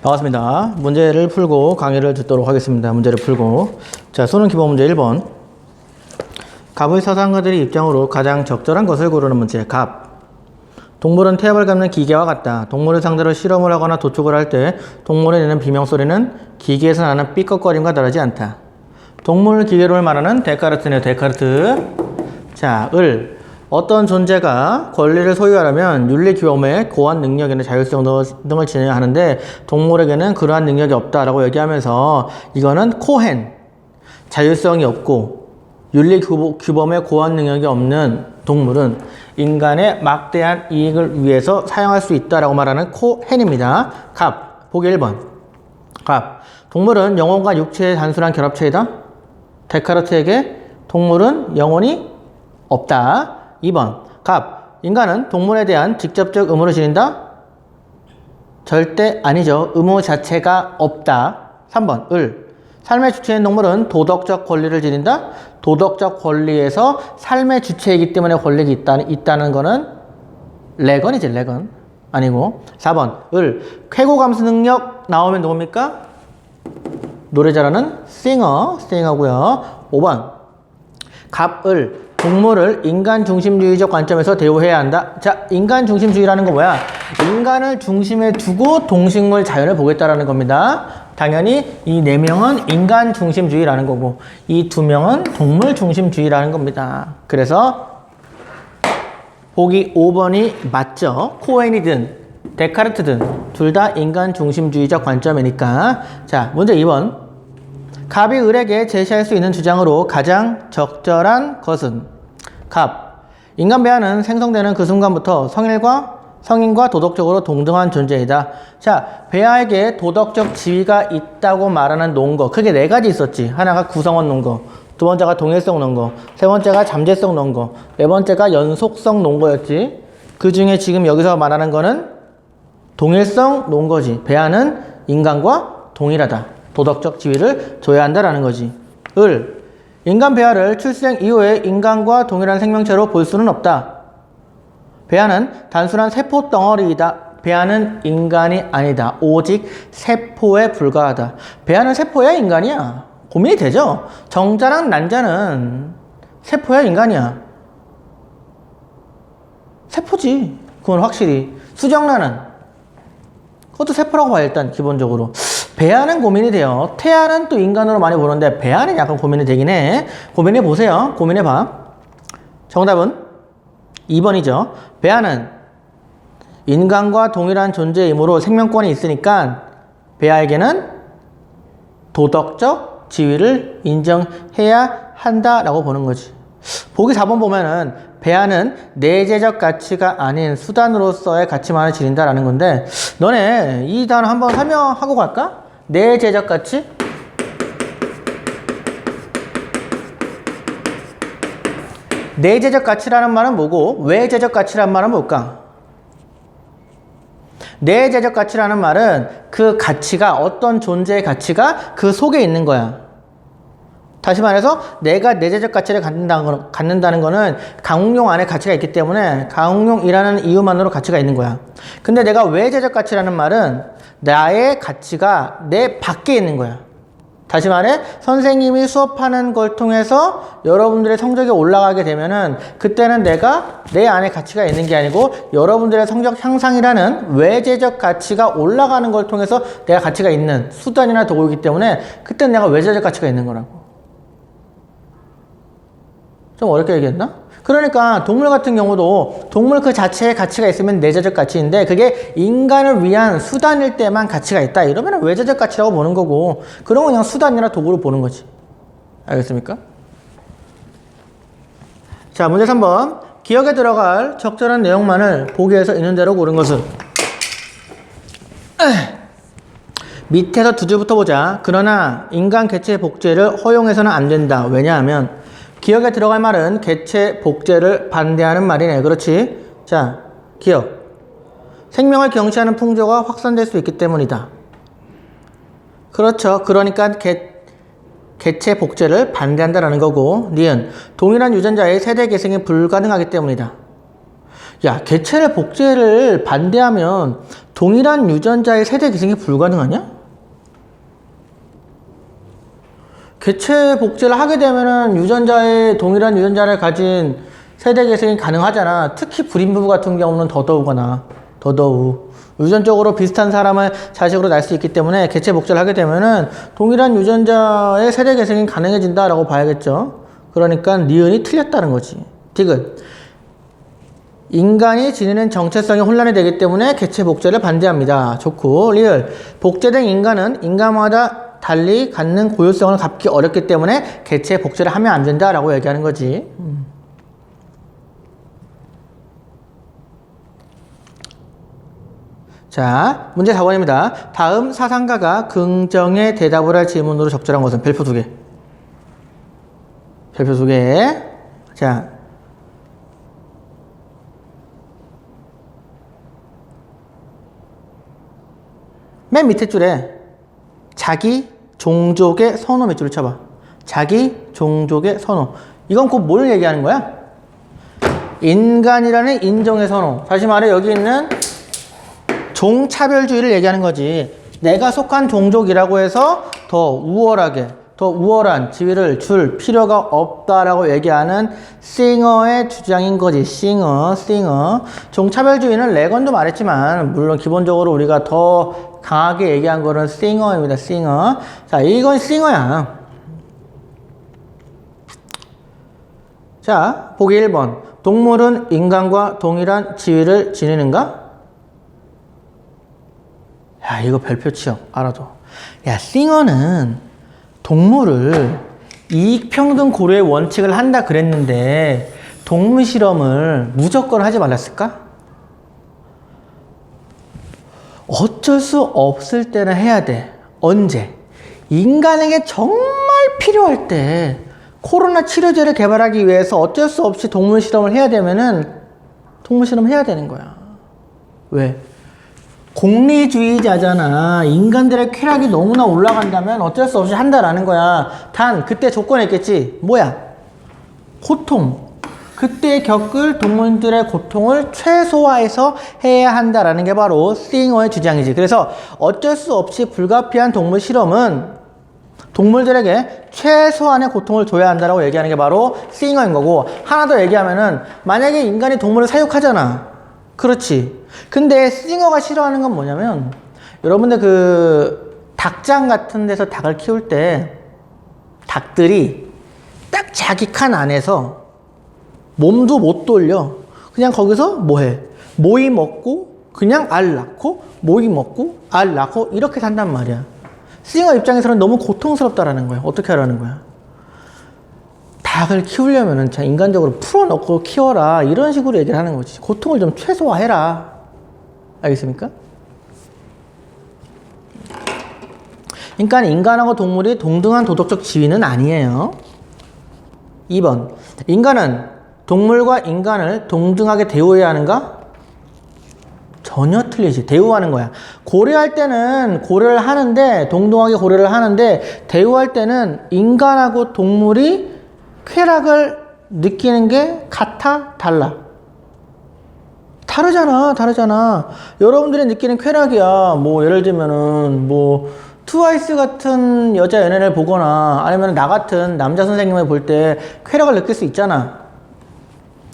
반갑습니다. 문제를 풀고 강의를 듣도록 하겠습니다. 문제를 풀고. 자, 수능 기본 문제 1번. 갑의 사상가들의 입장으로 가장 적절한 것을 고르는 문제. 갑. 동물은 태엽을 감는 기계와 같다. 동물을 상대로 실험을 하거나 도축을 할 때 동물이 내는 비명소리는 기계에서 나는 삐걱거림과 다르지 않다. 동물 기계론을 말하는 데카르트네요. 데카르트. 자, 을. 어떤 존재가 권리를 소유하려면 윤리 규범의 고한 능력이나 자율성 등을 지녀야 하는데 동물에게는 그러한 능력이 없다라고 얘기하면서 이거는 코헨, 자율성이 없고 윤리 규범의 고한 능력이 없는 동물은 인간의 막대한 이익을 위해서 사용할 수 있다라고 말하는 코헨입니다. 갑, 보기 1번. 갑, 동물은 영혼과 육체의 단순한 결합체이다. 데카르트에게 동물은 영혼이 없다. 2번. 갑. 인간은 동물에 대한 직접적 의무를 지닌다? 절대 아니죠. 의무 자체가 없다. 3번. 을. 삶의 주체인 동물은 도덕적 권리를 지닌다? 도덕적 권리에서 삶의 주체이기 때문에 권리가 있다는 거는 레건이지, 레건. 아니고. 4번. 을. 쾌고 감수 능력 나오면 누굽니까? 노래 잘하는 싱어고요. 5번. 갑, 을. 동물을 인간 중심주의적 관점에서 대우해야 한다. 자, 인간 중심주의라는 거 뭐야? 인간을 중심에 두고 동식물 자연을 보겠다라는 겁니다. 당연히 이 4명은 인간 중심주의라는 거고 이 2명은 동물 중심주의라는 겁니다. 그래서 보기 5번이 맞죠. 코헨이든 데카르트든 둘 다 인간 중심주의적 관점이니까. 자, 문제 2번. 갑이 을에게 제시할 수 있는 주장으로 가장 적절한 것은? 갑. 인간 배아는 생성되는 그 순간부터 성인과 도덕적으로 동등한 존재이다. 자, 배아에게 도덕적 지위가 있다고 말하는 논거. 크게 4가지 있었지. 하나가 구성원 논거, 두 번째가 동일성 논거, 세 번째가 잠재성 논거, 네 번째가 연속성 논거였지. 그 중에 지금 여기서 말하는 거는 동일성 논거지. 배아는 인간과 동일하다. 도덕적 지위를 줘야 한다라는 거지. 을. 인간 배아를 출생 이후에 인간과 동일한 생명체로 볼 수는 없다. 배아는 단순한 세포 덩어리이다. 배아는 인간이 아니다. 오직 세포에 불과하다. 배아는 세포야, 인간이야? 고민이 되죠? 정자랑 난자는 세포야, 인간이야? 세포지. 그건 확실히. 수정란은? 그것도 세포라고 봐요, 일단 기본적으로. 배아는 고민이 돼요. 태아는 또 인간으로 많이 보는데 배아는 약간 고민이 되긴 해. 고민해 보세요. 고민해 봐. 정답은 2번이죠. 배아는 인간과 동일한 존재이므로 생명권이 있으니까 배아에게는 도덕적 지위를 인정해야 한다라고 보는 거지. 보기 4번 보면은 배아는 내재적 가치가 아닌 수단으로서의 가치만을 지닌다라는 건데 너네 이 단어 한번 설명하고 갈까? 내재적 가치? 내재적 가치라는 말은 뭐고 외재적 가치라는 말은 뭘까? 내재적 가치라는 말은 그 가치가 어떤 존재의 가치가 그 속에 있는 거야. 다시 말해서 내가 내재적 가치를 갖는다는 거는 강웅용 안에 가치가 있기 때문에 강웅용이라는 이유만으로 가치가 있는 거야. 근데 내가 외재적 가치라는 말은 나의 가치가 내 밖에 있는 거야. 다시 말해 선생님이 수업하는 걸 통해서 여러분들의 성적이 올라가게 되면은 그때는 내가 내 안에 가치가 있는 게 아니고 여러분들의 성적 향상이라는 외재적 가치가 올라가는 걸 통해서 내가 가치가 있는 수단이나 도구이기 때문에 그때는 내가 외재적 가치가 있는 거라고. 좀 어렵게 얘기했나? 그러니까 동물 같은 경우도 동물 그 자체에 가치가 있으면 내재적 가치인데 그게 인간을 위한 수단일 때만 가치가 있다. 이러면 외재적 가치라고 보는 거고 그런 건 그냥 수단이나 도구로 보는 거지. 알겠습니까? 자, 문제 3번. 기억에 들어갈 적절한 내용만을 보기에서 있는 대로 고른 것은? 밑에서 두 줄부터 보자. 그러나 인간 개체 복제를 허용해서는 안 된다. 왜냐하면 기억에 들어갈 말은 개체 복제를 반대하는 말이네. 그렇지? 자, 기억. 생명을 경시하는 풍조가 확산될 수 있기 때문이다. 그렇죠. 그러니까 개체 복제를 반대한다라는 거고, 니은 동일한 유전자의 세대 계승이 불가능하기 때문이다. 야, 개체를 복제를 반대하면 동일한 유전자의 세대 계승이 불가능하냐? 개체 복제를 하게 되면은 동일한 유전자를 가진 세대 계승이 가능하잖아. 특히 불임 부부 같은 경우는 더더욱 유전적으로 비슷한 사람을 자식으로 낳을 수 있기 때문에 개체 복제를 하게 되면은 동일한 유전자의 세대 계승이 가능해진다라고 봐야겠죠. 그러니까 니은이 틀렸다는 거지. 디귿. 인간이 지니는 정체성이 혼란이 되기 때문에 개체 복제를 반대합니다. 좋고. 리을. 복제된 인간은 인간마다 달리 갖는 고유성을 갖기 어렵기 때문에 개체 복제를 하면 안 된다라고 얘기하는 거지. 자, 문제 4번입니다. 다음 사상가가 긍정의 대답을 할 질문으로 적절한 것은 별표 2개. 별표 2개. 자, 맨 밑에 줄에 자기 종족의 선호 몇 줄을 쳐봐. 자기 종족의 선호. 이건 곧 뭘 얘기하는 거야? 인간이라는 인종의 선호. 다시 말해 여기 있는 종차별주의를 얘기하는 거지. 내가 속한 종족이라고 해서 더 우월한 지위를 줄 필요가 없다라고 얘기하는 싱어의 주장인 거지. 싱어. 종차별주의는 레건도 말했지만 물론 기본적으로 우리가 더 강하게 얘기한 거는 싱어입니다. 싱어. 자, 이건 싱어야. 자, 보기 1번. 동물은 인간과 동일한 지위를 지니는가? 야, 이거 별표 치워. 알아둬. 야, 싱어는 동물을 이익평등 고려의 원칙을 한다 그랬는데 동물 실험을 무조건 하지 말랐을까? 어쩔 수 없을 때는 해야 돼. 언제? 인간에게 정말 필요할 때 코로나 치료제를 개발하기 위해서 어쩔 수 없이 동물 실험을 해야 되면은 동물 실험 해야 되는 거야. 왜? 공리주의자잖아. 인간들의 쾌락이 너무나 올라간다면 어쩔 수 없이 한다라는 거야. 단 그때 조건이 있겠지. 뭐야? 고통. 그때 겪을 동물들의 고통을 최소화해서 해야 한다라는 게 바로 싱어의 주장이지. 그래서 어쩔 수 없이 불가피한 동물 실험은 동물들에게 최소한의 고통을 줘야 한다라고 얘기하는 게 바로 싱어인 거고, 하나 더 얘기하면은 만약에 인간이 동물을 사육하잖아. 그렇지. 근데 싱어가 싫어하는 건 뭐냐면, 여러분들 그 닭장 같은 데서 닭을 키울 때 닭들이 딱 자기 칸 안에서 몸도 못 돌려. 그냥 거기서 뭐해? 모이 먹고 그냥 알 낳고 모이 먹고 알 낳고 이렇게 산단 말이야. 싱어 입장에서는 너무 고통스럽다라는 거야. 어떻게 하라는 거야? 닭을 키우려면은 자 인간적으로 풀어놓고 키워라, 이런 식으로 얘기를 하는 거지. 고통을 좀 최소화해라. 알겠습니까? 그러니까 인간하고 동물이 동등한 도덕적 지위는 아니에요. 2번. 인간은 동물과 인간을 동등하게 대우해야 하는가? 전혀 틀리지. 대우하는 거야. 고려할 때는 고려를 하는데, 동등하게 고려를 하는데, 대우할 때는 인간하고 동물이 쾌락을 느끼는 게 같아? 달라? 다르잖아. 여러분들이 느끼는 쾌락이야. 뭐 예를 들면은 뭐 트와이스 같은 여자 연예인을 보거나 아니면 나 같은 남자 선생님을 볼 때 쾌락을 느낄 수 있잖아.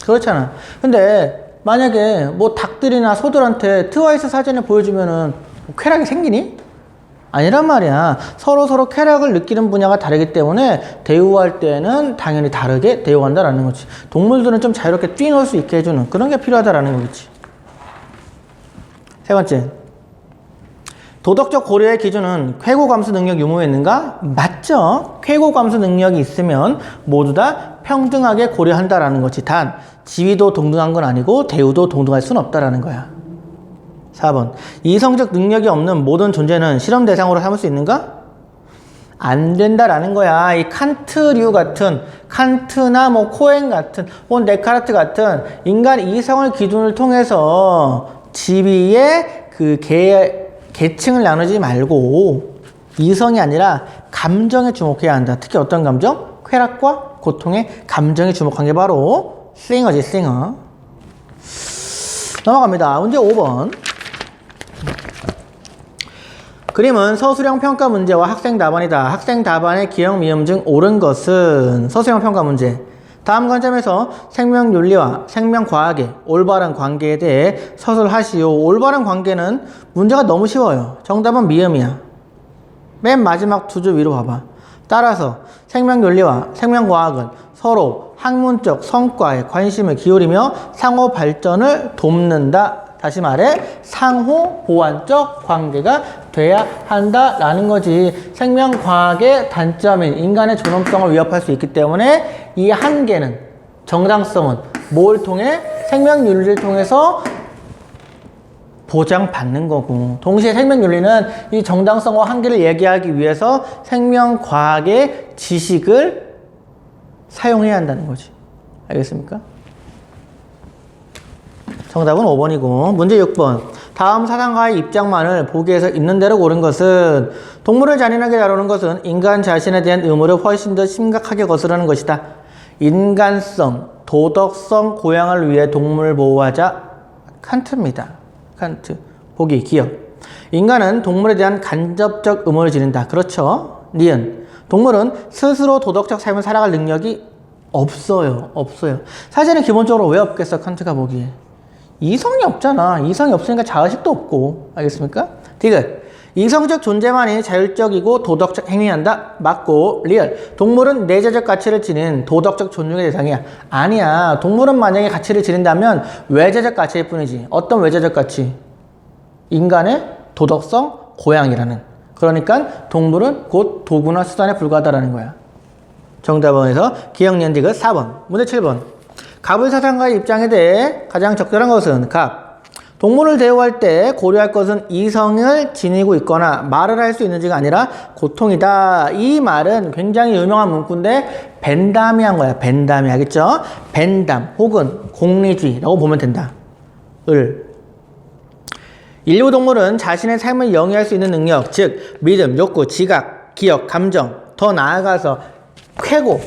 그렇잖아. 근데 만약에 뭐 닭들이나 소들한테 트와이스 사진을 보여주면은 쾌락이 생기니? 아니란 말이야. 서로 쾌락을 느끼는 분야가 다르기 때문에 대우할 때는 당연히 다르게 대우한다라는 거지. 동물들은 좀 자유롭게 뛰놀 수 있게 해주는 그런 게 필요하다라는 거겠지. 세 번째. 도덕적 고려의 기준은 쾌고 감수 능력 유무에 있는가? 맞죠. 쾌고 감수 능력이 있으면 모두 다 평등하게 고려한다라는 거지. 단 지위도 동등한 건 아니고 대우도 동등할 수는 없다라는 거야. 4번. 이성적 능력이 없는 모든 존재는 실험 대상으로 삼을 수 있는가? 안 된다라는 거야. 이 칸트류 같은, 칸트나 뭐 코엔 같은, 혹은 데카르트 같은 인간 이성을 기준을 통해서 지위의 그 계층을 나누지 말고 이성이 아니라 감정에 주목해야 한다. 특히 어떤 감정? 쾌락과 고통의 감정에 주목한 게 바로 싱어지, 싱어. 넘어갑니다. 문제 5번. 그림은 서술형 평가 문제와 학생 답안이다. 학생 답안의 기억, 미음 중 옳은 것은 서술형 평가 문제. 다음 관점에서 생명윤리와 생명과학의 올바른 관계에 대해 서술하시오. 올바른 관계는 문제가 너무 쉬워요. 정답은 미음이야. 맨 마지막 두 줄 위로 봐봐. 따라서 생명윤리와 생명과학은 서로 학문적 성과에 관심을 기울이며 상호 발전을 돕는다. 다시 말해 상호 보완적 관계가 돼야 한다라는 거지. 생명과학의 단점인 인간의 존엄성을 위협할 수 있기 때문에 이 한계는, 정당성은 뭘 통해? 생명윤리를 통해서 보장받는 거고, 동시에 생명윤리는 이 정당성과 한계를 얘기하기 위해서 생명과학의 지식을 사용해야 한다는 거지. 알겠습니까? 정답은 5번이고 문제 6번. 다음 사상가의 입장만을 보기에서 있는 대로 고른 것은 동물을 잔인하게 다루는 것은 인간 자신에 대한 의무를 훨씬 더 심각하게 거스르는 것이다. 인간성, 도덕성 고양을 위해 동물 보호하자. 칸트입니다. 칸트. 보기 기억. 인간은 동물에 대한 간접적 의무를 지닌다. 그렇죠. 니은. 동물은 스스로 도덕적 삶을 살아갈 능력이 없어요. 사실은 기본적으로 왜 없겠어? 칸트가 보기에. 이성이 없잖아. 이성이 없으니까 자의식도 없고. 알겠습니까? 디귿. 이성적 존재만이 자율적이고 도덕적 행위한다. 맞고. 리얼. 동물은 내재적 가치를 지닌 도덕적 존중의 대상이야. 아니야. 동물은 만약에 가치를 지닌다면 외재적 가치일 뿐이지. 어떤 외재적 가치? 인간의 도덕성 고양이라는. 그러니까 동물은 곧 도구나 수단에 불과하다라는 거야. 정답원에서 기억년 디귿 4번. 문제 7번. 갑의 사상가의 입장에 대해 가장 적절한 것은 갑. 동물을 대우할 때 고려할 것은 이성을 지니고 있거나 말을 할 수 있는지가 아니라 고통이다. 이 말은 굉장히 유명한 문구인데 벤담이 한 거야. 벤담이 하겠죠? 벤담 혹은 공리주의라고 보면 된다. 일부 동물은 자신의 삶을 영위할 수 있는 능력, 즉 믿음, 욕구, 지각, 기억, 감정, 더 나아가서 쾌고,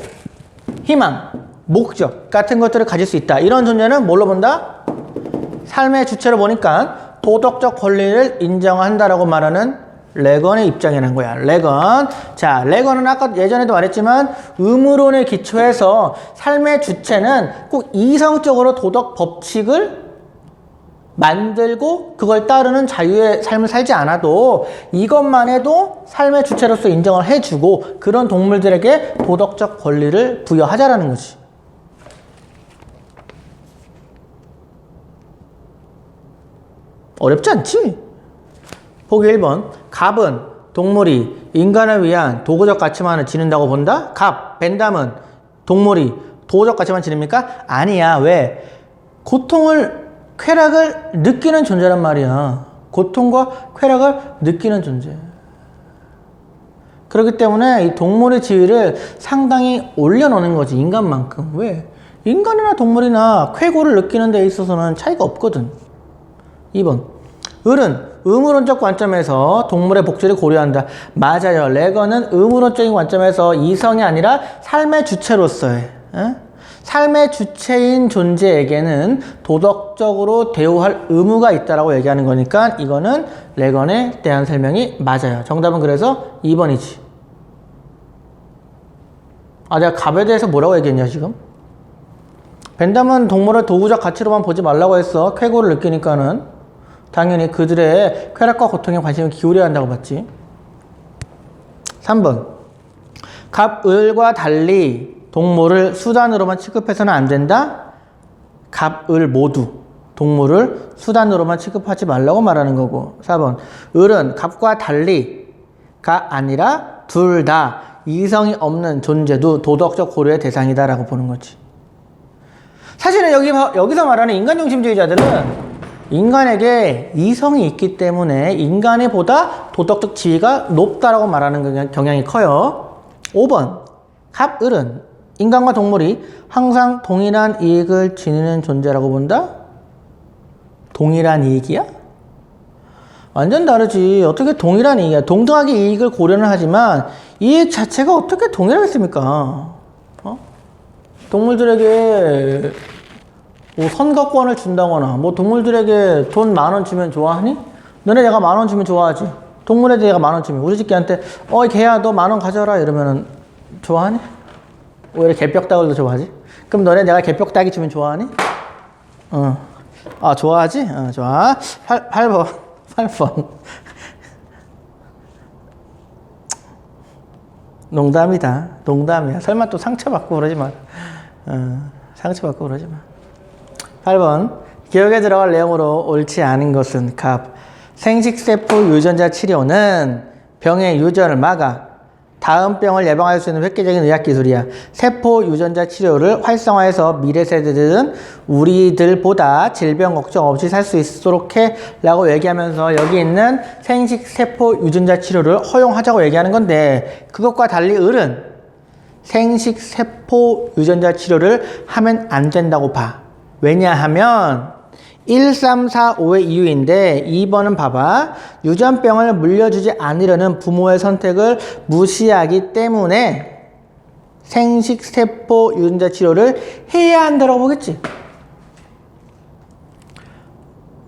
희망, 목적 같은 것들을 가질 수 있다. 이런 존재는 뭘로 본다? 삶의 주체로 보니까 도덕적 권리를 인정한다라고 말하는 레건의 입장이라는 거야. 레건. 자, 레건은 아까 예전에도 말했지만 의무론에 기초해서 삶의 주체는 꼭 이성적으로 도덕 법칙을 만들고 그걸 따르는 자유의 삶을 살지 않아도 이것만 해도 삶의 주체로서 인정을 해주고 그런 동물들에게 도덕적 권리를 부여하자라는 거지. 어렵지 않지? 보기 1번. 갑은 동물이 인간을 위한 도구적 가치만을 지닌다고 본다? 갑, 벤담은 동물이 도구적 가치만 지닙니까? 아니야. 왜? 고통을, 쾌락을 느끼는 존재란 말이야. 고통과 쾌락을 느끼는 존재. 그렇기 때문에 이 동물의 지위를 상당히 올려놓는 거지. 인간만큼. 왜? 인간이나 동물이나 쾌고를 느끼는 데 있어서는 차이가 없거든. 2번. 을은 의무론적 관점에서 동물의 복지를 고려한다. 맞아요. 레건은 의무론적인 관점에서 이성이 아니라 삶의 주체로서의 삶의 주체인 존재에게는 도덕적으로 대우할 의무가 있다라고 얘기하는 거니까 이거는 레건에 대한 설명이 맞아요. 정답은 그래서 2번이지. 아, 내가 갑에 대해서 뭐라고 얘기했냐 지금? 벤담은 동물을 도구적 가치로만 보지 말라고 했어. 쾌고를 느끼니까는 당연히 그들의 쾌락과 고통에 관심을 기울여야 한다고 봤지. 3번. 갑, 을과 달리 동물을 수단으로만 취급해서는 안 된다. 갑, 을 모두 동물을 수단으로만 취급하지 말라고 말하는 거고. 4번. 을은 갑과 달리가 아니라 둘 다 이성이 없는 존재도 도덕적 고려의 대상이다라고 보는 거지. 사실은 여기서 말하는 인간중심주의자들은 인간에게 이성이 있기 때문에 인간이 보다 도덕적 지위가 높다라고 말하는 경향이 커요. 5번. 갑, 을은 인간과 동물이 항상 동일한 이익을 지니는 존재라고 본다? 동일한 이익이야? 완전 다르지. 어떻게 동일한 이익이야? 동등하게 이익을 고려는 하지만 이익 자체가 어떻게 동일하겠습니까? 동물들에게 뭐 선거권을 준다거나 뭐 동물들에게 돈 10,000원 주면 좋아하니? 너네 내가 10,000원 주면 좋아하지. 동물에게 내가 10,000원 주면 우리 집 개한테 개야 너 10,000원 가져라 이러면은 좋아하니? 오히려 개벽다구도 좋아하지. 그럼 너네 내가 개벽다기 주면 좋아하니? 좋아하지? 좋아. 8번 8번 농담이다. 농담이야. 설마 또 상처받고 그러지 마. 상처받고 그러지 마. 8번 기억에 들어갈 내용으로 옳지 않은 것은 갑. 생식세포 유전자 치료는 병의 유전을 막아 다음 병을 예방할 수 있는 획기적인 의학기술이야. 세포 유전자 치료를 활성화해서 미래 세대들은 우리들보다 질병 걱정 없이 살 수 있도록 해 라고 얘기하면서 여기 있는 생식세포 유전자 치료를 허용하자고 얘기하는 건데, 그것과 달리 을은 생식세포 유전자 치료를 하면 안 된다고 봐. 왜냐하면 1, 3, 4, 5의 이유인데 2번은 봐봐. 유전병을 물려주지 않으려는 부모의 선택을 무시하기 때문에 생식세포 유전자 치료를 해야 한다고 보겠지.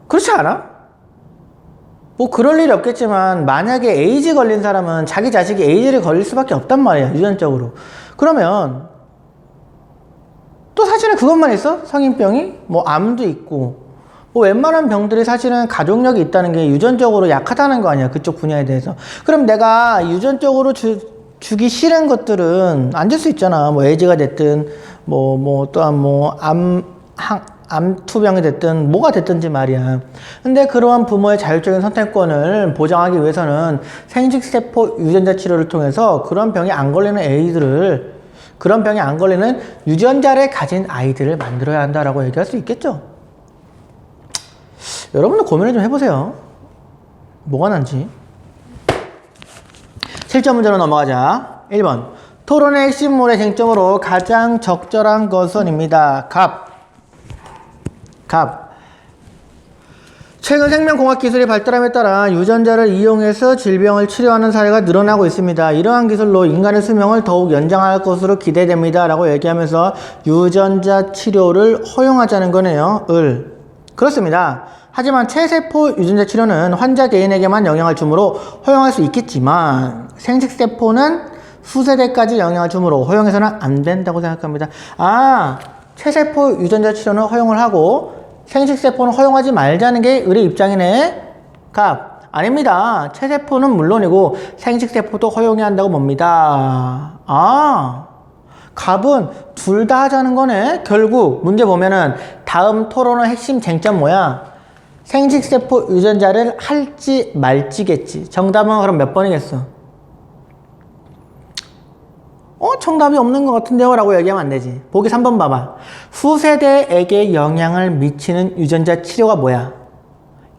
그렇지 않아? 뭐 그럴 일이 없겠지만 만약에 에이즈 걸린 사람은 자기 자식이 에이즈를 걸릴 수밖에 없단 말이야, 유전적으로. 그러면 또 사실은 그것만 있어? 성인병이? 뭐 암도 있고 뭐 웬만한 병들이 사실은 가족력이 있다는 게 유전적으로 약하다는 거 아니야, 그쪽 분야에 대해서. 그럼 내가 유전적으로 주기 싫은 것들은 안 줄 수 있잖아. 뭐 에이즈가 됐든 또한 암투병이 됐든 뭐가 됐든지 말이야. 근데 그러한 부모의 자율적인 선택권을 보장하기 위해서는 생식세포 유전자 치료를 통해서 그런 병이 안 걸리는 그런 병이 안 걸리는 유전자를 가진 아이들을 만들어야 한다라고 얘기할 수 있겠죠. 여러분도 고민을 좀 해보세요. 뭐가 난지. 7점 문제로 넘어가자. 1번. 토론의 핵심물의 쟁점으로 가장 적절한 것은입니다. 갑. 최근 생명공학 기술이 발달함에 따라 유전자를 이용해서 질병을 치료하는 사례가 늘어나고 있습니다. 이러한 기술로 인간의 수명을 더욱 연장할 것으로 기대됩니다. 라고 얘기하면서 유전자 치료를 허용하자는 거네요. 그렇습니다. 하지만 체세포 유전자 치료는 환자 개인에게만 영향을 주므로 허용할 수 있겠지만 생식세포는 수세대까지 영향을 주므로 허용해서는 안 된다고 생각합니다. 체세포 유전자 치료는 허용을 하고 생식세포는 허용하지 말자는 게 을의 입장이네. 갑. 아닙니다. 체세포는 물론이고 생식세포도 허용해야 한다고 봅니다. 갑은 둘 다 하자는 거네. 결국 문제 보면은 다음 토론의 핵심 쟁점 뭐야? 생식세포 유전자를 할지 말지겠지. 정답은 그럼 몇 번이겠어? 정답이 없는 것 같은데요? 라고 얘기하면 안 되지. 보기 3번 봐봐. 후세대에게 영향을 미치는 유전자 치료가 뭐야?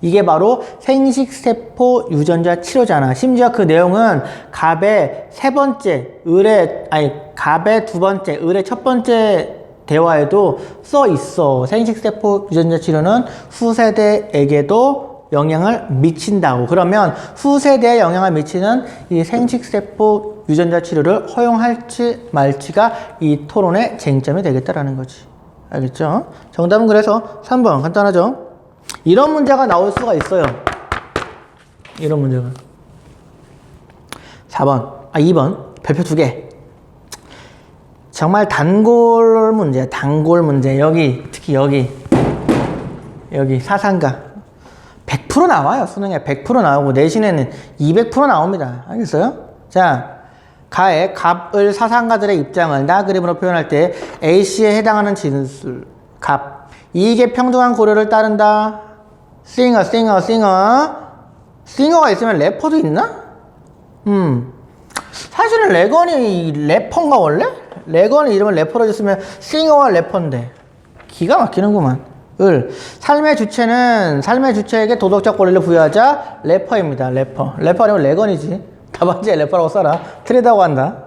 이게 바로 생식세포 유전자 치료잖아. 심지어 그 내용은 갑의 갑의 두 번째, 을의 첫 번째 대화에도 써 있어. 생식세포 유전자 치료는 후세대에게도 영향을 미친다고. 그러면 후세대에 영향을 미치는 이 생식세포 유전자 치료를 허용할지 말지가 이 토론의 쟁점이 되겠다라는 거지. 알겠죠? 정답은 그래서 3번. 간단하죠? 이런 문제가 나올 수가 있어요. 이런 문제가. 2번. 별표 2개. 정말 단골 문제. 특히 여기 사상가. 100% 나와요. 수능에 100% 나오고 내신에는 200% 나옵니다. 알겠어요? 자, 가의 갑을 사상가들의 입장을 나 그림으로 표현할 때 A씨에 해당하는 진술. 갑. 이익의 평등한 고려를 따른다. 싱어가 있으면 래퍼도 있나? 사실은 레건이 래퍼인가 원래? 레건이 이름을 래퍼로 줬으면 싱어와 래퍼인데 기가 막히는구만. 삶의 주체에게 도덕적 권리를 부여하자. 래퍼입니다. 래퍼 아니면 레건이지. 다반지에 래퍼라고 써라. 틀리다고 한다.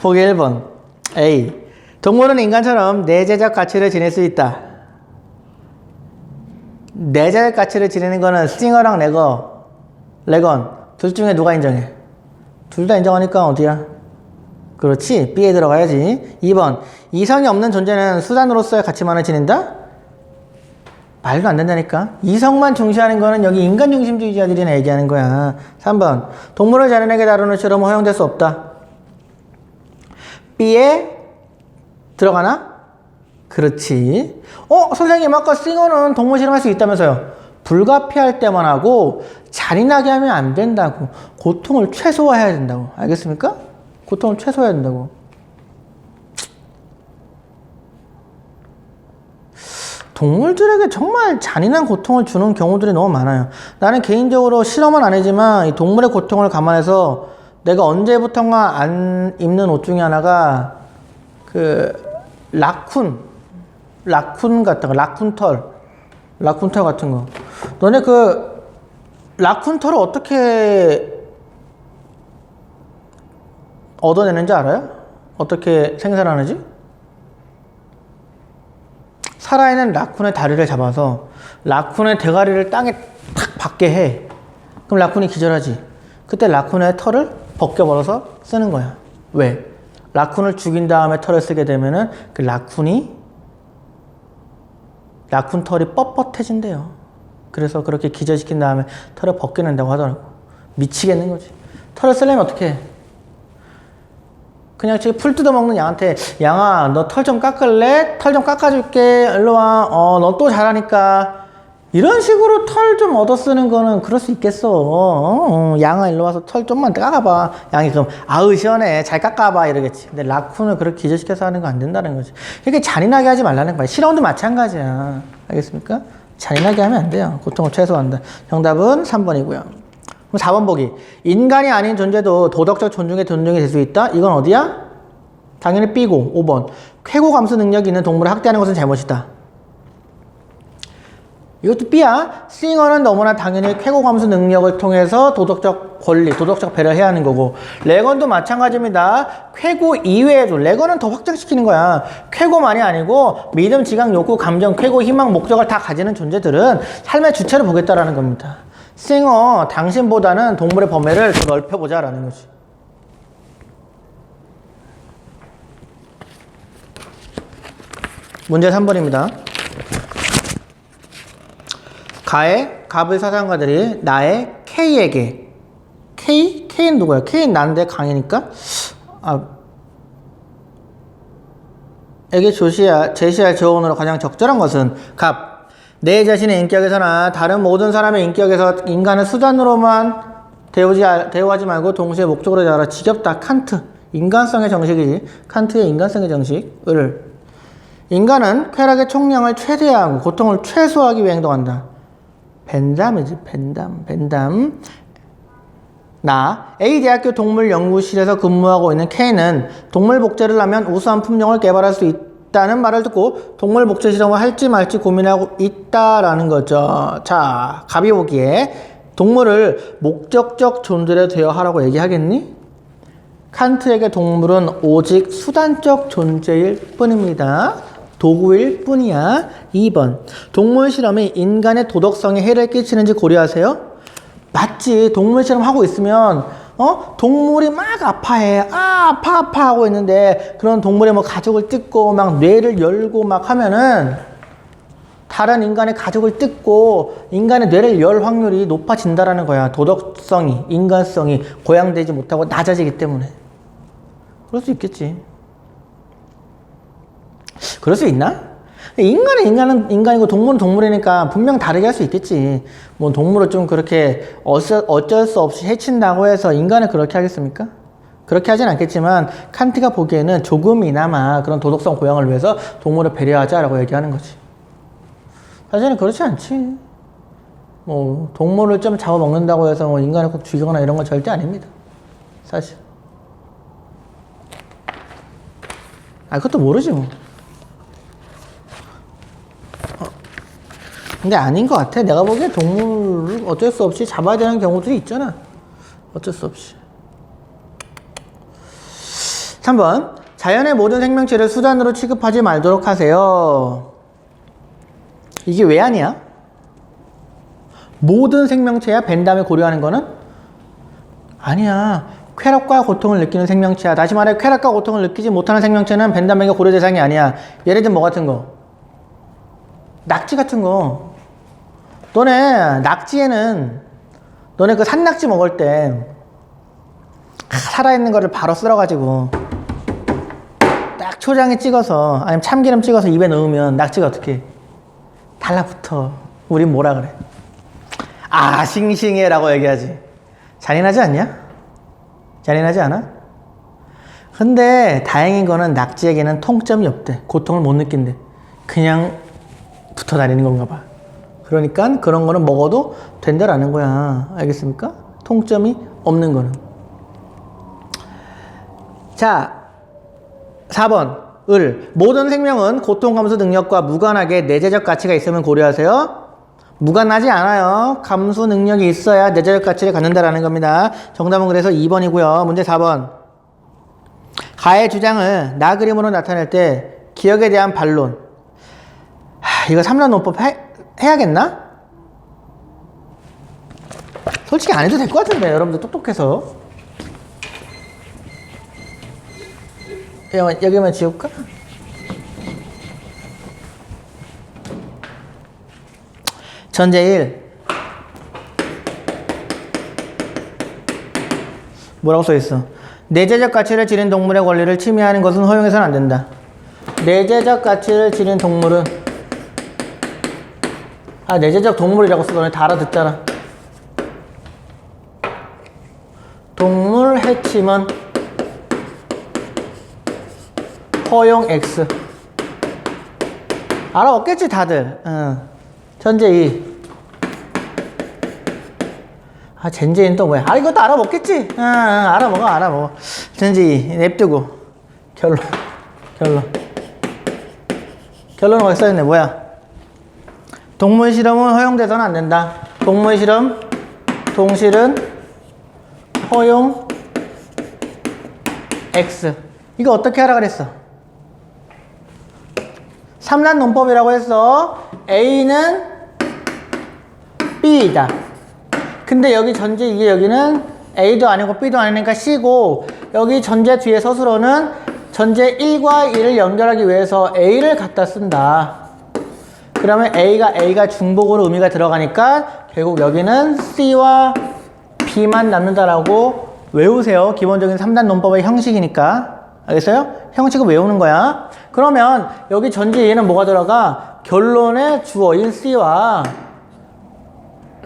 보기 1번. A. 동물은 인간처럼 내재적 가치를 지닐 수 있다. 내재적 가치를 지니는 거는 싱어랑 레건 둘 중에 누가 인정해? 둘 다 인정하니까 어디야? 그렇지. B에 들어가야지. 2번. 이성이 없는 존재는 수단으로서의 가치만을 지닌다? 말도 안 된다니까. 이성만 중시하는 거는 여기 인간 중심주의자들이나 얘기하는 거야. 3번. 동물을 자연에게 다루는 실험은 허용될 수 없다. B에 들어가나? 그렇지. 선생님 아까 싱어는 동물 실험할 수 있다면서요. 불가피할 때만 하고 잔인하게 하면 안 된다고. 고통을 최소화해야 된다고. 알겠습니까? 고통을 최소화해야 된다고. 동물들에게 정말 잔인한 고통을 주는 경우들이 너무 많아요. 나는 개인적으로 실험은 아니지만 이 동물의 고통을 감안해서 내가 언제부턴가 안 입는 옷 중에 하나가 그 라쿤 같은 거, 라쿤 털 같은 거. 너네 그 라쿤 털을 어떻게 얻어내는지 알아요? 어떻게 생산하는지? 살아있는 라쿤의 다리를 잡아서 라쿤의 대가리를 땅에 탁 박게 해. 그럼 라쿤이 기절하지. 그때 라쿤의 털을 벗겨버려서 쓰는 거야. 왜? 라쿤을 죽인 다음에 털을 쓰게 되면은 그 라쿤 털이 뻣뻣해진대요. 그래서 그렇게 기절시킨 다음에 털을 벗겨낸다고 하더라고. 미치겠는 거지. 털을 쓰려면 어떻게 해? 그냥 지금 풀 뜯어먹는 양한테 양아 너 털 좀 깎을래? 털 좀 깎아줄게. 일로 와. 너 또 잘하니까. 이런 식으로 털 좀 얻어 쓰는 거는 그럴 수 있겠어. 양아 일로 와서 털 좀만 깎아봐. 양이 그럼 아우 시원해 잘 깎아봐 이러겠지. 근데 라쿤을 그렇게 기절시켜서 하는 거 안 된다는 거지. 이렇게 잔인하게 하지 말라는 거야. 실험도 마찬가지야. 알겠습니까? 잔인하게 하면 안 돼요. 고통을 최소화한다. 정답은 3번이고요. 그럼 4번 보기. 인간이 아닌 존재도 도덕적 존중의 존중이 될 수 있다? 이건 어디야? 당연히 B고. 5번. 쾌고 감수 능력이 있는 동물을 학대하는 것은 잘못이다. 이것도 B야. 싱어는 너무나 당연히 쾌고 감수 능력을 통해서 도덕적 권리, 도덕적 배려를 해야 하는 거고. 레건도 마찬가지입니다. 쾌고 이외에도 레건은 더 확장시키는 거야. 쾌고만이 아니고 믿음, 지각, 욕구, 감정, 쾌고, 희망, 목적을 다 가지는 존재들은 삶의 주체를 보겠다라는 겁니다. 싱어, 당신보다는 동물의 범위를 더 넓혀보자라는 거지. 문제 3번입니다. 갑의 사상가들이 나의 K에게 K는 누구야? K는 난데 강이니까 에게 제시할 조언으로 가장 적절한 것은 갑. 내 자신의 인격에서나 다른 모든 사람의 인격에서 인간은 수단으로만 대우하지 말고 동시에 목적으로 자라. 지겹다. 칸트. 인간성의 정식이지. 칸트의 인간성의 정식을. 인간은 쾌락의 총량을 최대화하고 고통을 최소화하기 위해 행동한다. 벤담이지. 벤담. A대학교 동물연구실에서 근무하고 있는 K는 동물 복제를 하면 우수한 품종을 개발할 수 있다는 말을 듣고 동물 복제 실험을 할지 말지 고민하고 있다라는 거죠. 자, 갑이 보기에 동물을 목적적 존재로 대여하라고 얘기하겠니? 칸트에게 동물은 오직 수단적 존재일 뿐입니다. 도구일 뿐이야. 2번. 동물 실험이 인간의 도덕성에 해를 끼치는지 고려하세요. 맞지. 동물 실험 하고 있으면 동물이 막 아파해. 아파 하고 있는데 그런 동물의 뭐 가죽을 뜯고 막 뇌를 열고 막 하면은 다른 인간의 가죽을 뜯고 인간의 뇌를 열 확률이 높아진다라는 거야. 도덕성이, 인간성이 고양되지 못하고 낮아지기 때문에. 그럴 수 있겠지. 그럴 수 있나? 인간은 인간이고 동물은 동물이니까 분명 다르게 할 수 있겠지. 뭐 동물을 좀 그렇게 어쩔 수 없이 해친다고 해서 인간을 그렇게 하겠습니까? 그렇게 하진 않겠지만 칸트가 보기에는 조금이나마 그런 도덕성 고양을 위해서 동물을 배려하자라고 얘기하는 거지. 사실은 그렇지 않지. 뭐 동물을 좀 잡아먹는다고 해서 뭐 인간을 꼭 죽이거나 이런 건 절대 아닙니다. 사실. 그것도 모르지 뭐. 근데 아닌 것 같아. 내가 보기엔 동물을 어쩔 수 없이 잡아야 되는 경우들이 있잖아. 어쩔 수 없이. 3번. 자연의 모든 생명체를 수단으로 취급하지 말도록 하세요. 이게 왜 아니야? 모든 생명체야 벤담에 고려하는 거는? 아니야. 쾌락과 고통을 느끼는 생명체야. 다시 말해 쾌락과 고통을 느끼지 못하는 생명체는 벤담에게 고려 대상이 아니야. 예를 들면 뭐 같은 거? 낙지 같은 거. 너네 낙지에는 너네 그 산낙지 먹을 때 살아있는 거를 바로 썰어가지고 딱 초장에 찍어서 아니면 참기름 찍어서 입에 넣으면 낙지가 어떻게 달라붙어. 우린 뭐라 그래? 아 싱싱해 라고 얘기하지. 잔인하지 않냐? 잔인하지 않아? 근데 다행인 거는 낙지에게는 통점이 없대. 고통을 못 느낀대. 그냥 붙어 다니는 건가 봐. 그러니까 그런 거는 먹어도 된다라는 거야. 알겠습니까? 통점이 없는 거는. 자, 4번 을. 모든 생명은 고통 감수 능력과 무관하게 내재적 가치가 있으면 고려하세요. 무관하지 않아요. 감수 능력이 있어야 내재적 가치를 갖는다라는 겁니다. 정답은 그래서 2번이고요. 문제 4번. 가의 주장을 나 그림으로 나타낼 때 기억에 대한 반론. 이거 3란 논법 해야겠나? 솔직히 안 해도 될 것 같은데 여러분들 똑똑해서. 여기만 지울까? 전제 1 뭐라고 써있어? 내재적 가치를 지닌 동물의 권리를 침해하는 것은 허용해서는 안 된다. 내재적 가치를 지닌 동물은 내재적 동물이라고 써. 너네 다 알아듣잖아. 동물 해침은 허용 X. 알아먹겠지 다들. 전제 2. 젠제인 또 뭐야? 이것도 알아먹겠지? 알아먹어. 전제 2. 냅두고. 결론은 어디 써있네. 뭐야? 동물 실험은 허용돼서는 안 된다. 동물 실험, 동실은 허용 X. 이거 어떻게 하라 그랬어? 3란 논법이라고 했어. A는 B이다. 근데 여기 전제 2에 여기는 A도 아니고 B도 아니니까 C고, 여기 전제 뒤에 서술어는 전제 1과 2를 연결하기 위해서 A를 갖다 쓴다. 그러면 A가 중복으로 의미가 들어가니까 결국 여기는 C와 B만 남는다라고 외우세요. 기본적인 3단 논법의 형식이니까. 알겠어요? 형식을 외우는 거야. 그러면 여기 전제 2에는 뭐가 들어가? 결론의 주어인 C와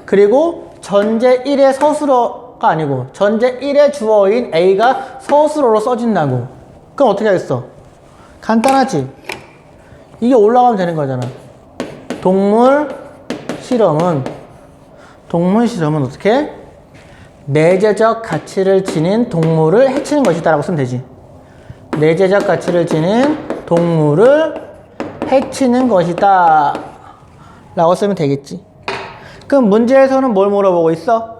그리고 전제 1의 서술어가 아니고 전제 1의 주어인 A가 서술어로 써진다고. 그럼 어떻게 하겠어? 간단하지? 이게 올라가면 되는 거잖아. 동물 실험은 어떻게? 내재적 가치를 지닌 동물을 해치는 것이다 라고 쓰면 되지. 내재적 가치를 지닌 동물을 해치는 것이다 라고 쓰면 되겠지. 그럼 문제에서는 뭘 물어보고 있어?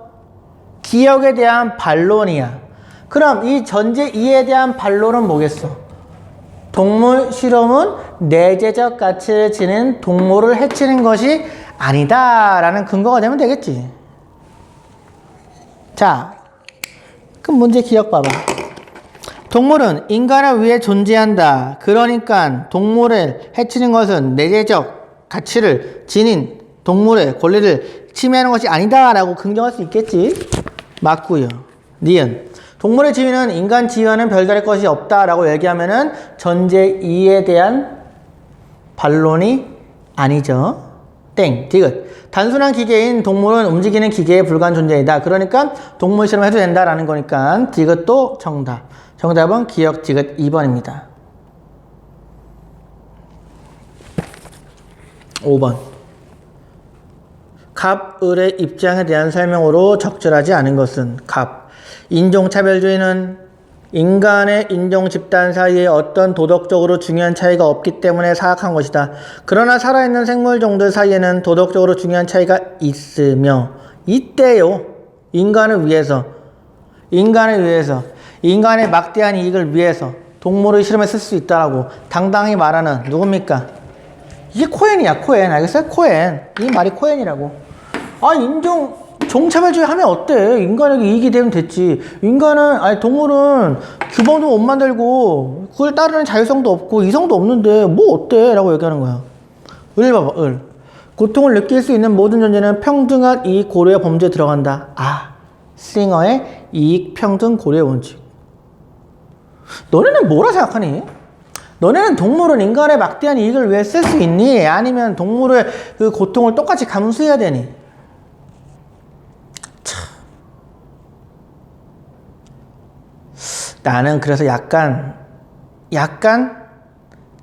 기억에 대한 반론이야. 그럼 이 전제 2에 대한 반론은 뭐겠어? 동물 실험은 내재적 가치를 지닌 동물을 해치는 것이 아니다 라는 근거가 되면 되겠지. 자, 그럼 문제 기억 봐봐. 동물은 인간을 위해 존재한다. 그러니까 동물을 해치는 것은 내재적 가치를 지닌 동물의 권리를 침해하는 것이 아니다 라고 긍정할 수 있겠지. 맞고요. 니은. 동물의 지위는 인간 지위와는 별다를 것이 없다 라고 얘기하면은 전제 2에 대한 반론이 아니죠. 땡. 디귿. 단순한 기계인 동물은 움직이는 기계에 불과한 존재이다. 그러니까 동물 실험을 해도 된다라는 거니까 디귿도 정답. 정답은 기억 디귿 2번입니다. 5번. 갑, 을의 입장에 대한 설명으로 적절하지 않은 것은 갑. 인종차별주의는 인간의 인종 집단 사이에 어떤 도덕적으로 중요한 차이가 없기 때문에 사악한 것이다. 그러나 살아있는 생물종들 사이에는 도덕적으로 중요한 차이가 있으며 있대요. 인간을 위해서 인간의 막대한 이익을 위해서 동물의 실험에 쓸 수 있다라고 당당히 말하는 누굽니까? 이게 코엔이야. 코엔. 알겠어요? 코엔. 이 말이 코엔이라고. 인종 종차별주의 하면 어때? 인간에게 이익이 되면 됐지. 동물은 규범도 못 만들고 그걸 따르는 자율성도 없고 이성도 없는데 뭐 어때? 라고 얘기하는 거야. 을 봐봐, 을. 고통을 느낄 수 있는 모든 존재는 평등한 이익 고려의 범죄에 들어간다. 싱어의 이익 평등 고려의 원칙. 너네는 뭐라 생각하니? 너네는 동물은 인간의 막대한 이익을 위해 쓸 수 있니? 아니면 동물의 그 고통을 똑같이 감수해야 되니? 나는 그래서 약간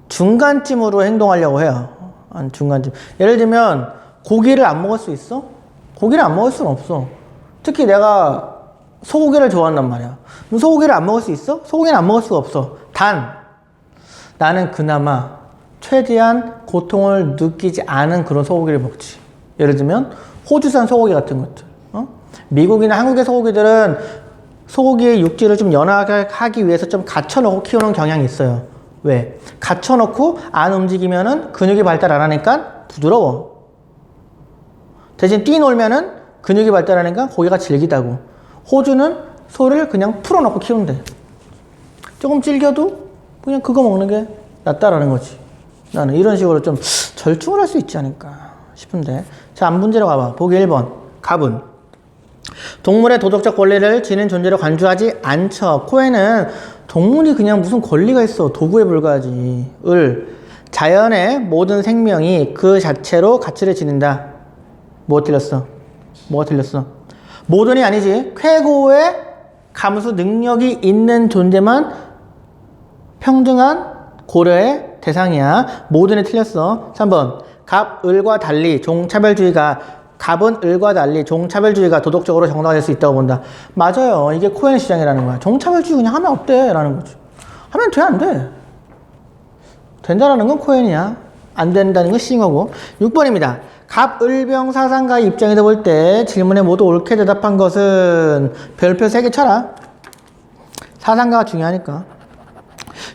중간쯤으로 행동하려고 해요. 중간쯤. 예를 들면 고기를 안 먹을 수 있어? 고기를 안 먹을 수는 없어. 특히 내가 소고기를 좋아한단 말이야. 그럼 소고기를 안 먹을 수 있어? 소고기는 안 먹을 수가 없어. 단 나는 그나마 최대한 고통을 느끼지 않은 그런 소고기를 먹지. 예를 들면 호주산 소고기 같은 것들. 미국이나 한국의 소고기들은 소고기의 육질을 좀 연하게 하기 위해서 좀 갖춰놓고 키우는 경향이 있어요. 왜? 갖춰놓고 안 움직이면은 근육이 발달 안 하니까 부드러워. 대신 뛰놀면은 근육이 발달하니까 고기가 질기다고. 호주는 소를 그냥 풀어놓고 키운대. 조금 질겨도 그냥 그거 먹는 게 낫다라는 거지. 나는 이런 식으로 좀 절충을 할 수 있지 않을까 싶은데. 자, 문제로 가봐. 보기 1번. 갑은 동물의 도덕적 권리를 지닌 존재로 간주하지 않죠. 코에는 동물이 그냥 무슨 권리가 있어. 도구에 불과하지. 을. 자연의 모든 생명이 그 자체로 가치를 지닌다. 뭐가 틀렸어? 모든이 아니지. 쾌고의 감수 능력이 있는 존재만 평등한 고려의 대상이야. 모든이 틀렸어. 3번. 갑, 을과 달리 갑은 을과 달리 종차별주의가 도덕적으로 정당화될 수 있다고 본다. 맞아요. 이게 코엔의 주장이라는 거야. 종차별주의 그냥 하면 어때? 라는 거지. 하면 돼, 안 돼? 된다라는 건 코엔이야. 안 된다는 건 싱어고. 6번입니다. 갑, 을병 사상가의 입장에서 볼 때 질문에 모두 옳게 대답한 것은 별표 3개 쳐라. 사상가가 중요하니까.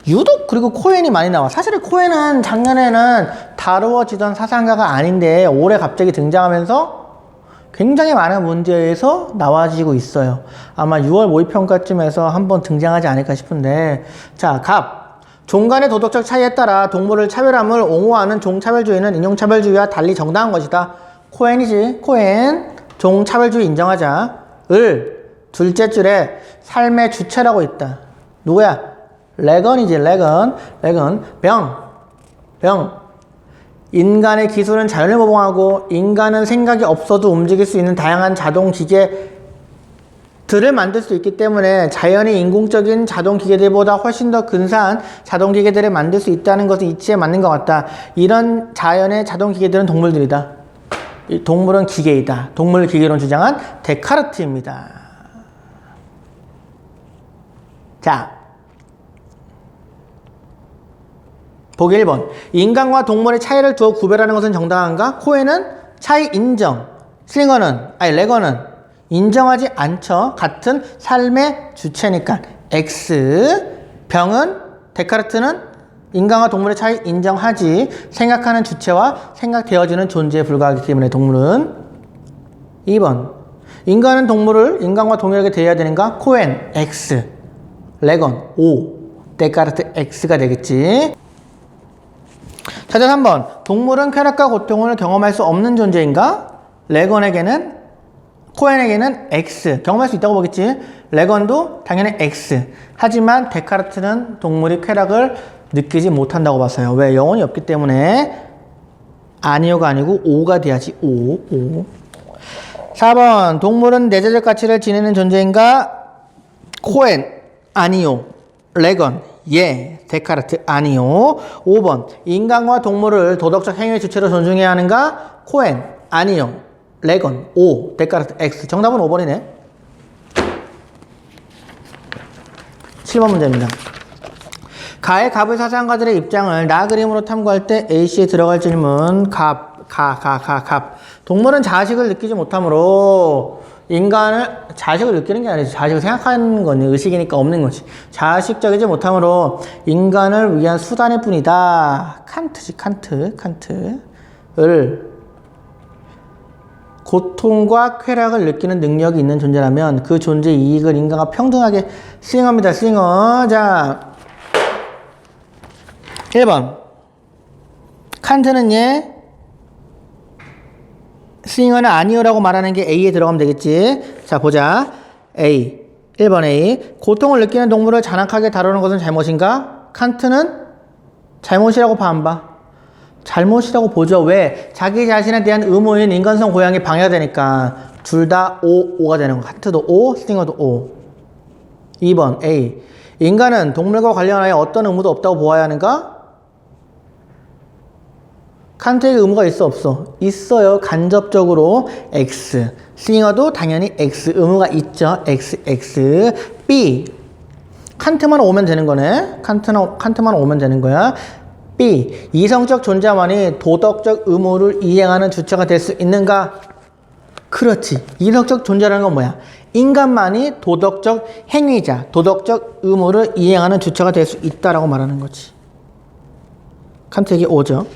유독 그리고 코엔이 많이 나와. 사실 코엔은 작년에는 다루어지던 사상가가 아닌데 올해 갑자기 등장하면서 굉장히 많은 문제에서 나와지고 있어요. 아마 6월 모의평가쯤에서 한번 등장하지 않을까 싶은데. 자, 갑. 종 간의 도덕적 차이에 따라 동물을 차별함을 옹호하는 종차별주의는 인종차별주의와 달리 정당한 것이다. 코엔이지. 코엔. 종차별주의 인정하자. 을. 둘째 줄에 삶의 주체라고 있다. 누구야? 레건이지. 레건. 병. 인간의 기술은 자연을 모방하고 인간은 생각이 없어도 움직일 수 있는 다양한 자동 기계들을 만들 수 있기 때문에 자연이 인공적인 자동 기계들보다 훨씬 더 근사한 자동 기계들을 만들 수 있다는 것은 이치에 맞는 것 같다. 이런 자연의 자동 기계들은 동물들이다. 동물은 기계이다. 동물 기계론 주장한 데카르트입니다. 자, 보기 1번. 인간과 동물의 차이를 두어 구별하는 것은 정당한가? 코에는 차이 인정. 레거는 인정하지 않죠. 같은 삶의 주체니까. X. 병은, 데카르트는 인간과 동물의 차이 인정하지. 생각하는 주체와 생각되어지는 존재에 불과하기 때문에 동물은. 2번. 인간은 동물을 인간과 동일하게 대해야 되는가? 코엔, X. 레건, O. 데카르트, X가 되겠지. 자, 3번. 동물은 쾌락과 고통을 경험할 수 없는 존재인가? 코엔에게는 X. 경험할 수 있다고 보겠지? 레건도 당연히 X. 하지만 데카르트는 동물이 쾌락을 느끼지 못한다고 봤어요. 왜? 영혼이 없기 때문에. 아니요가 아니고 O가 돼야지. O. 4번. 동물은 내재적 가치를 지니는 존재인가? 코엔. 아니요. 레건. 예. 데카르트. 아니요. 5번. 인간과 동물을 도덕적 행위의 주체로 존중해야 하는가? 코엔. 아니요. 레건. O. 데카르트. X. 정답은 5번이네. 7번 문제입니다. 가의 갑의 사상가들의 입장을 나 그림으로 탐구할 때 A씨에 들어갈 질문. 갑. 동물은 자식을 느끼지 못하므로 인간을 자식을 느끼는 게 아니지. 자식을 생각하는 건 의식이니까 없는 거지. 자식적이지 못하므로 인간을 위한 수단일 뿐이다. 칸트지. 칸트를 고통과 쾌락을 느끼는 능력이 있는 존재라면 그 존재의 이익을 인간과 평등하게 수행합니다. 수행어. 자, 1번. 칸트는 얘 수행어는 아니요라고 말하는 게 A에 들어가면 되겠지. 자, 보자. A. 1번 A. 고통을 느끼는 동물을 잔악하게 다루는 것은 잘못인가? 칸트는 잘못이라고 봐, 안 봐? 잘못이라고 보죠. 왜? 자기 자신에 대한 의무인 인간성 고양이 방해가 되니까 둘 다 O가 되는 거. 칸트도 O, 스팅어도 O. 2번 A. 인간은 동물과 관련하여 어떤 의무도 없다고 보아야 하는가? 칸트에게 의무가 있어 없어? 있어요. 간접적으로 X. 스팅어도 당연히 X. 의무가 있죠. X. B. 칸트만 오면 되는 거네. 칸트만 오면 되는 거야. B. 이성적 존재만이 도덕적 의무를 이행하는 주체가 될 수 있는가? 그렇지. 이성적 존재라는 건 뭐야? 인간만이 도덕적 행위자, 도덕적 의무를 이행하는 주체가 될 수 있다라고 말하는 거지. 칸트에게 O죠.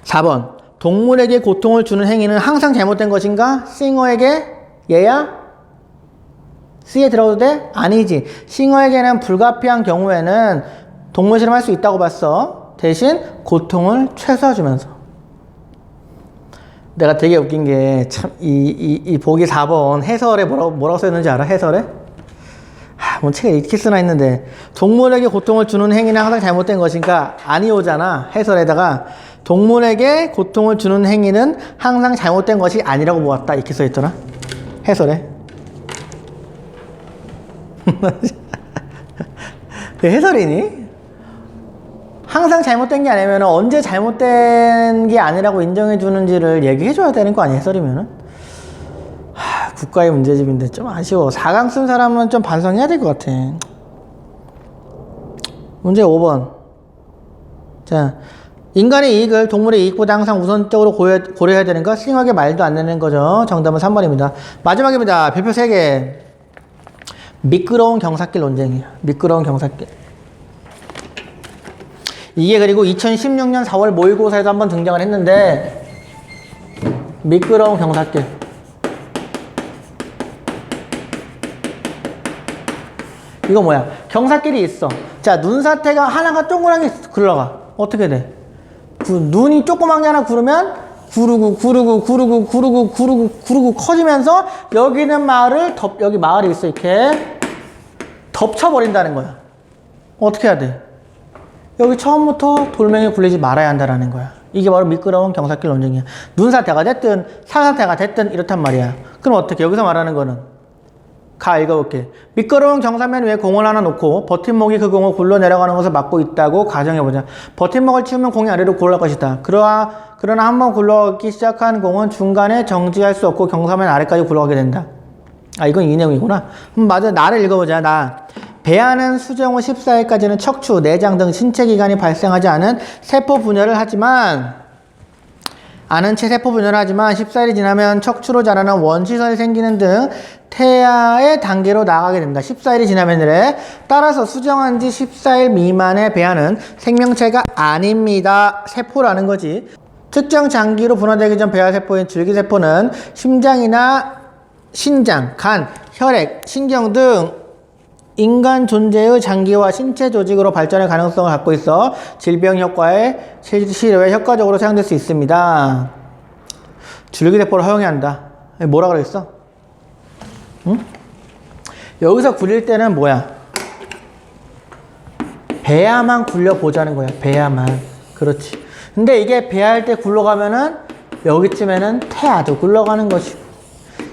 4번. 동물에게 고통을 주는 행위는 항상 잘못된 것인가? 싱어에게 얘야? C에 들어가도 돼? 아니지. 싱어에게는 불가피한 경우에는 동물 실험할 수 있다고 봤어. 대신 고통을 최소화주면서. 내가 되게 웃긴 게 참 이 보기 4번 해설에 뭐라고 써있는지 알아? 해설에? 뭔 책을 이렇게 쓰나 했는데 동물에게 고통을 주는 행위는 항상 잘못된 것인가? 아니오잖아. 해설에다가 동물에게 고통을 주는 행위는 항상 잘못된 것이 아니라고 보았다. 이렇게 써있더라. 해설에. 그 해설이니? 항상 잘못된 게 아니면 언제 잘못된 게 아니라고 인정해 주는지를 얘기해 줘야 되는 거 아니야, 해설이면은? 국가의 문제집인데 좀 아쉬워. 4강 쓴 사람은 좀 반성해야 될 것 같아. 문제 5번. 자, 인간의 이익을 동물의 이익보다 항상 우선적으로 고려해야 되는가? 심하게 말도 안 되는 거죠. 정답은 3번입니다. 마지막입니다. 별표 3개. 미끄러운 경사길 논쟁이야. 미끄러운 경사길. 이게 그리고 2016년 4월 모의고사에도 한번 등장을 했는데 미끄러운 경사길. 이거 뭐야? 경사길이 있어. 자, 눈사태가 하나가 동그랗게 굴러가. 어떻게 돼? 눈이 조그만 게 하나 구르면 구르고 커지면서 여기는 여기 마을이 있어. 이렇게 덮쳐버린다는 거야. 어떻게 해야 돼? 여기 처음부터 돌멩이 굴리지 말아야 한다는 거야. 이게 바로 미끄러운 경사길 논쟁이야. 눈사태가 됐든 산사태가 됐든 이렇단 말이야. 그럼 어떻게? 여기서 말하는 거는 읽어볼게. 미끄러운 경사면 위에 공을 하나 놓고 버팀목이 그 공을 굴러 내려가는 것을 막고 있다고 가정해보자. 버팀목을 치우면 공이 아래로 굴러갈 것이다. 그러나 한번 굴러가기 시작한 공은 중간에 정지할 수 없고 경사면 아래까지 굴러가게 된다. 이건 이 내용이구나. 맞아. 나를 읽어보자. 배아는 수정 후 14일까지는 척추, 내장 등 신체 기관이 발생하지 않은 세포 분열을 하지만 14일이 지나면 척추로 자라는 원시선이 생기는 등 태아의 단계로 나아가게 됩니다. 14일이 지나면 따라서 수정한 지 14일 미만의 배아는 생명체가 아닙니다. 세포라는 거지. 특정 장기로 분화되기 전 배아세포인 줄기세포는 심장이나 신장, 간, 혈액, 신경 등 인간 존재의 장기와 신체 조직으로 발전할 가능성을 갖고 있어 질병 효과의 치료에 효과적으로 사용될 수 있습니다. 줄기세포를 허용해야 한다. 뭐라 그랬어? 응? 여기서 굴릴 때는 뭐야? 배아만 굴려보자는 거야. 배아만. 그렇지. 근데 이게 배아할 때 굴러가면은 여기쯤에는 태아도 굴러가는 것이고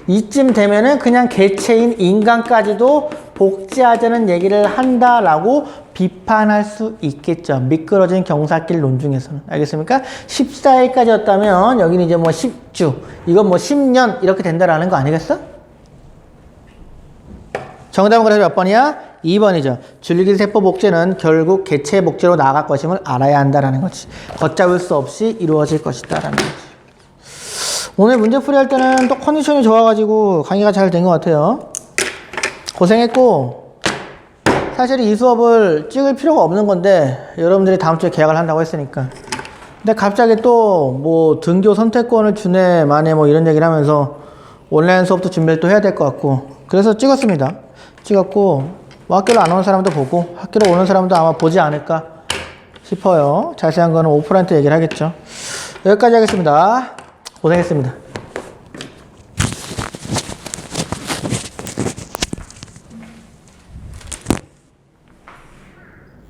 이쯤 되면은 그냥 개체인 인간까지도 복제하자는 얘기를 한다라고 비판할 수 있겠죠. 미끄러진 경사길 논중에서는. 알겠습니까? 14일까지였다면 여기는 이제 뭐 10주, 이건 뭐 10년 이렇게 된다라는 거 아니겠어? 정답은 그래서 몇 번이야? 2번이죠. 줄기세포 복제는 결국 개체 복제로 나아갈 것임을 알아야 한다라는 거지. 걷잡을 수 없이 이루어질 것이다라는 거지. 오늘 문제풀이 할 때는 또 컨디션이 좋아가지고 강의가 잘 된 것 같아요. 고생했고 사실 이 수업을 찍을 필요가 없는 건데 여러분들이 다음 주에 계약을 한다고 했으니까 근데 갑자기 또 뭐 등교 선택권을 주네 마네 뭐 이런 얘기를 하면서 온라인 수업도 준비를 또 해야 될 것 같고 그래서 찍었습니다. 찍었고 뭐 학교를 안 오는 사람도 보고 학교로 오는 사람도 아마 보지 않을까 싶어요. 자세한 거는 오프라인 때 얘기를 하겠죠. 여기까지 하겠습니다. 고생했습니다.